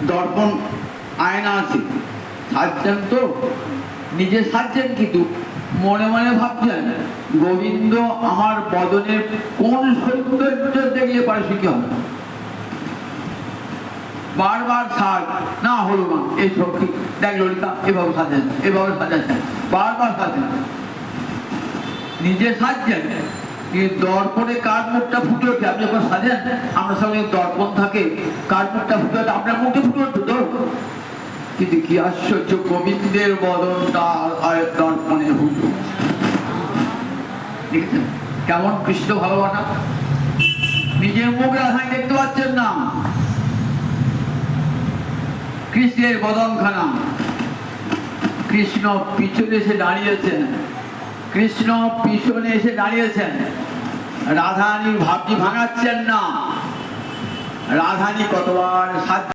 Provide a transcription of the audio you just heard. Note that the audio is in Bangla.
দর্পণ আয়না আছে, সাজছেন তো, নিজে সাজছেন কিন্তু মনে মনে ভাবছেন গোবিন্দ আমার বদনের কোন সৌন্দর্য দেখলে পারে সুখী হবে। বারবার সাজ না হলো না, এই সখী দেখ ললিতা এভাবে সাজেন, এভাবে সাজাচ্ছেন, বারবার সাজেন, নিজে সাজছেন কিন্তু দর্পণে কার মুখটা ফুটে ওঠে। আপনি যখন সাজেন আমরা সঙ্গে দর্পণ থাকে, কার মুখটা ফুটে ওঠে, আপনার মুখে ফুটে ওঠে তো। কিন্তু কি আশ্চর্য, গোবিন্দের বদনটা দর্পণে ফুটে। দেখেছেন কেমন কৃষ্ণ ভালোবাসা, নিজের মুখ রাধায় দেখতে পাচ্ছেন না, কৃষ্ণের বদনখানা। কৃষ্ণ পিছনে এসে দাঁড়িয়েছেন, কৃষ্ণ পিছনে এসে দাঁড়িয়েছেন, রাধারানীর ভাবটি ভাঙাচ্ছেন না। রাধারানী কতবার